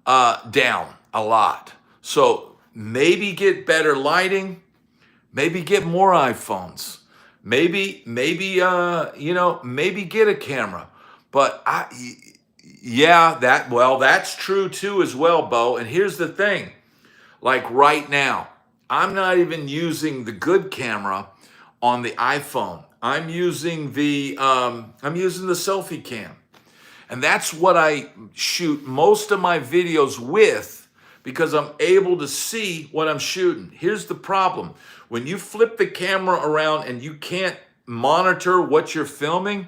down a lot. So maybe get better lighting, maybe get more iPhones, maybe get a camera. But that's true too as well, Bo. And here's the thing. Like right now, I'm not even using the good camera on the iPhone. I'm using the selfie cam. And that's what I shoot most of my videos with, because I'm able to see what I'm shooting. Here's the problem. When you flip the camera around and you can't monitor what you're filming,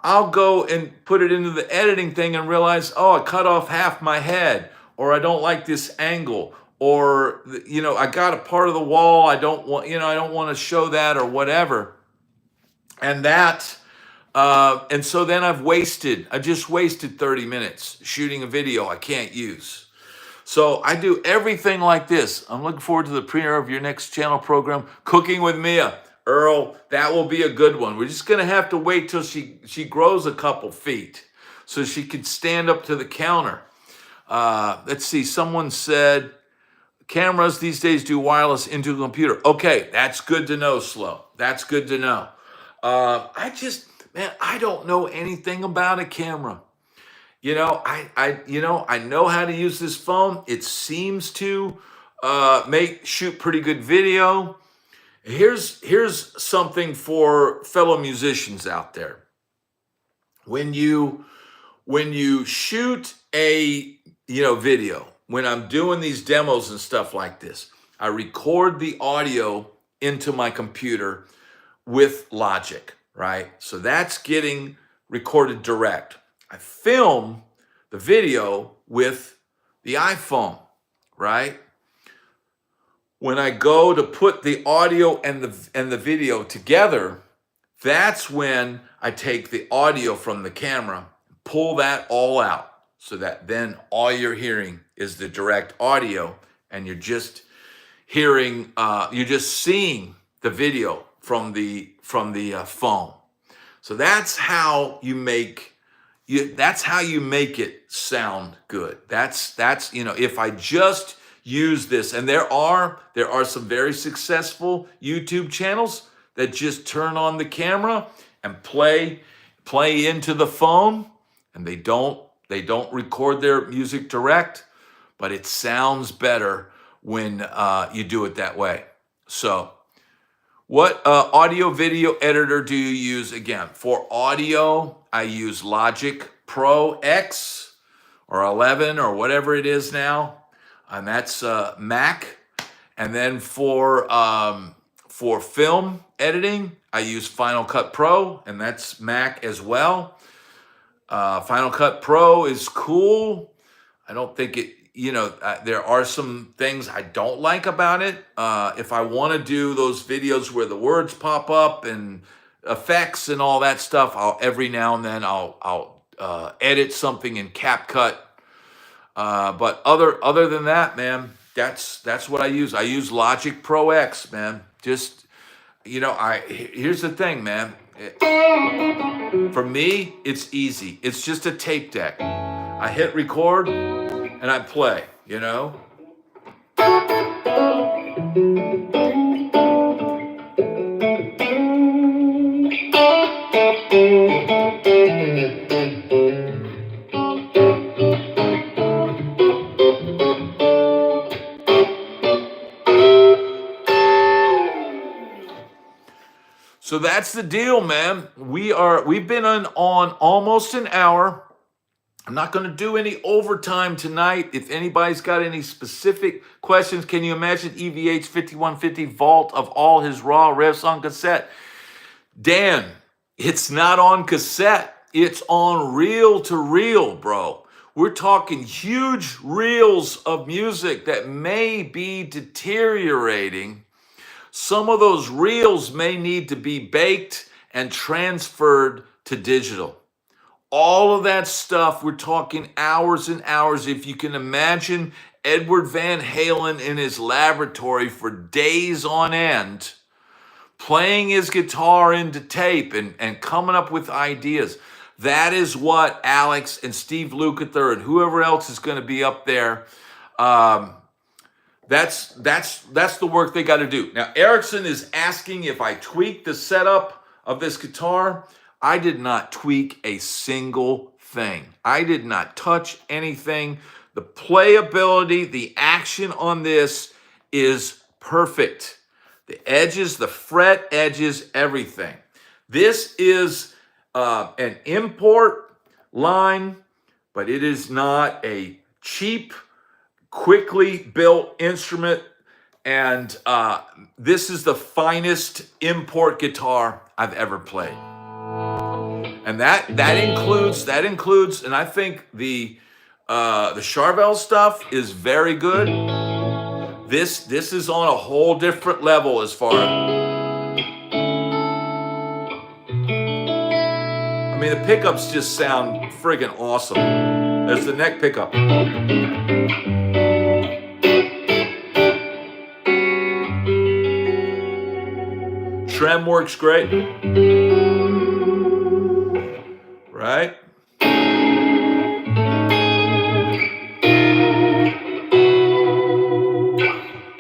I'll go and put it into the editing thing and realize, oh, I cut off half my head, or I don't like this angle, or I got a part of the wall I don't want to show that, or whatever. And so then I just wasted 30 minutes shooting a video I can't use. So I do everything like this. I'm looking forward to the premiere of your next channel program, Cooking with Mia. Earl, that will be a good one. We're just gonna have to wait till she grows a couple feet so she can stand up to the counter. Let's see, someone said, cameras these days do wireless into a computer. Okay, that's good to know, Slow. That's good to know. I don't know anything about a camera. I know how to use this phone. It seems to shoot pretty good video. Here's something for fellow musicians out there. When you shoot a video, when I'm doing these demos and stuff like this, I record the audio into my computer with Logic, right? So that's getting recorded direct. I film the video with the iPhone, right? When I go to put the audio and the video together, that's when I take the audio from the camera, pull that all out, so that then all you're hearing is the direct audio, and you're just hearing, you're just seeing the video from the phone. So that's how you make it sound good. That's if I just use this, and there are some very successful YouTube channels that just turn on the camera and play into the phone, and they don't record their music direct, but it sounds better when you do it that way. So what audio video editor do you use? Again, for audio, I use Logic Pro X or 11 or whatever it is now, and that's Mac. And then for film editing, I use Final Cut Pro, and that's Mac as well. Final Cut Pro is cool. I don't think it, there are some things I don't like about it. If I want to do those videos where the words pop up and effects and all that stuff, every now and then I'll edit something in CapCut. But other than that, man, that's what I use. I use Logic Pro X, man. Just, here's the thing, man. For me, it's easy. It's just a tape deck. I hit record and I play, So that's the deal, man. We've been on almost an hour. I'm not going to do any overtime tonight. If anybody's got any specific questions, can you imagine EVH 5150 vault of all his raw riffs on cassette? Dan, it's not on cassette. It's on reel to reel, bro. We're talking huge reels of music that may be deteriorating. Some of those reels may need to be baked and transferred to digital. All of that stuff, we're talking hours and hours. If you can imagine Edward Van Halen in his laboratory for days on end, playing his guitar into tape and coming up with ideas. That is what Alex and Steve Lukather and whoever else is going to be up there. That's the work they got to do. Now, Erickson is asking if I tweaked the setup of this guitar. I did not tweak a single thing. I did not touch anything. The playability, the action on this is perfect. The edges, the fret edges, everything. This is an import line, but it is not a cheap, quickly built instrument. And this is the finest import guitar I've ever played. And that includes, and I think the Charvel stuff is very good. This is on a whole different level as far as, I mean, the pickups just sound friggin' awesome. There's the neck pickup. Trem works great. Right?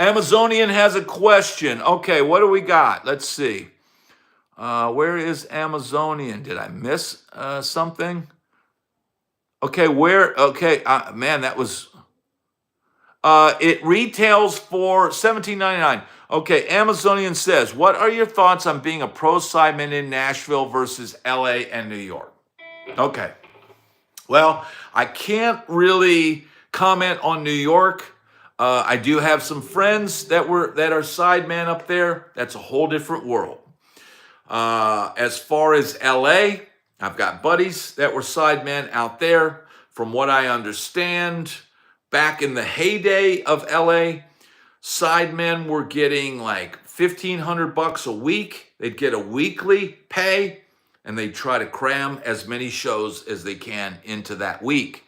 Amazonian has a question. Okay, what do we got? Let's see. Where is Amazonian? Did I miss something? Okay, where? Okay, man, that was... it retails for $17.99. Okay, Amazonian says, what are your thoughts on being a pro sideman in Nashville versus LA and New York? Okay, well, I can't really comment on New York. I do have some friends that are sideman up there. That's a whole different world. As far as LA, I've got buddies that were sidemen out there. From what I understand, back in the heyday of LA, sidemen were getting like $1,500 a week. They'd get a weekly pay, and they try to cram as many shows as they can into that week.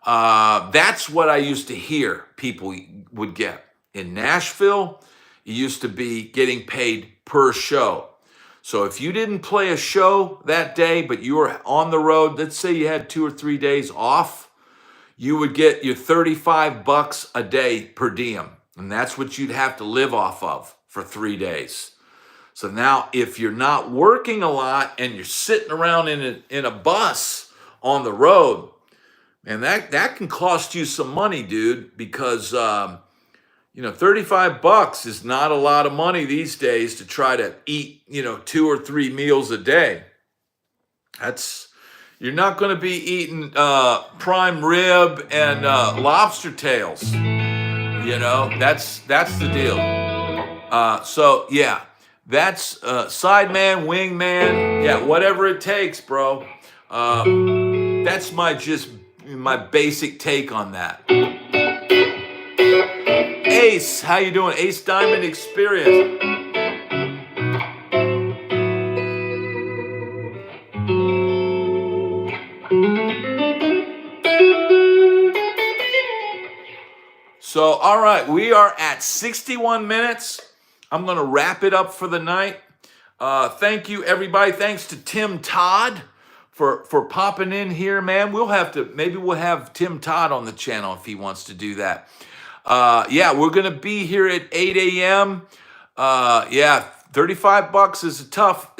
That's what I used to hear people would get. In Nashville, you used to be getting paid per show. So if you didn't play a show that day, but you were on the road, let's say you had 2 or 3 days off, you would get your $35 a day per diem. And that's what you'd have to live off of for 3 days. So now if you're not working a lot and you're sitting around in a bus on the road, and that can cost you some money, dude, because 35 bucks is not a lot of money these days to try to eat, 2 or 3 meals a day. You're not going to be eating prime rib and lobster tails. That's the deal. So yeah, that's sideman, wingman, yeah, whatever it takes, bro. That's my basic take on that. Ace, how you doing? Ace Diamond Experience. So, all right, we are at 61 minutes. I'm going to wrap it up for the night. Thank you, everybody. Thanks to Tim Todd for popping in here, man. Maybe we'll have Tim Todd on the channel if he wants to do that. Yeah, we're going to be here at 8 a.m. Yeah, 35 bucks is a tough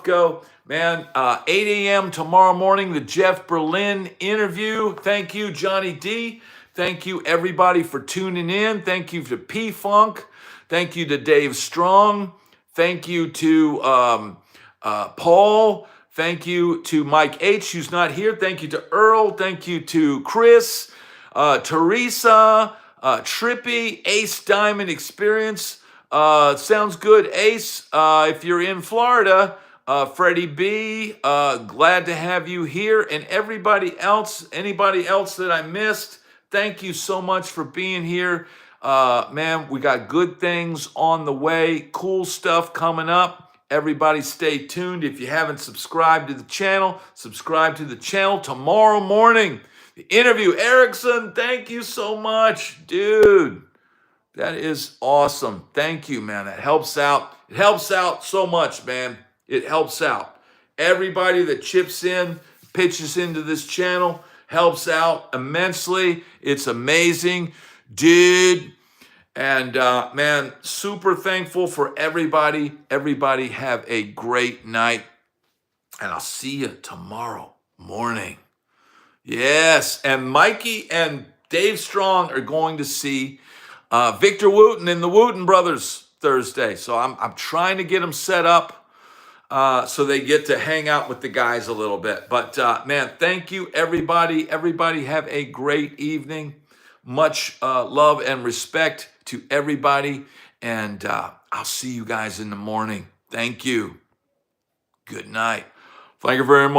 go. Man, 8 a.m. tomorrow morning, the Jeff Berlin interview. Thank you, Johnny D. Thank you, everybody, for tuning in. Thank you to P-Funk. Thank you to Dave Strong. Thank you to Paul. Thank you to Mike H., who's not here. Thank you to Earl. Thank you to Chris, Teresa, Trippy, Ace Diamond Experience. Sounds good, Ace. If you're in Florida, Freddie B., glad to have you here. And anybody else that I missed, thank you so much for being here. Man, we got good things on the way, cool stuff coming up. Everybody stay tuned. If you haven't subscribed to the channel, subscribe to the channel. Tomorrow morning, the interview. Erickson, thank you so much, dude. That is awesome. Thank you, man. That helps out. It helps out so much, man. It helps out. Everybody that chips in, pitches into this channel, helps out immensely. It's amazing, dude. And man, super thankful for everybody. Everybody have a great night. And I'll see you tomorrow morning. Yes, and Mikey and Dave Strong are going to see Victor Wooten and the Wooten Brothers Thursday. So I'm trying to get them set up so they get to hang out with the guys a little bit. But man, thank you, everybody. Everybody have a great evening. Much love and respect to everybody. And I'll see you guys in the morning. Thank you. Good night. Thank you very much.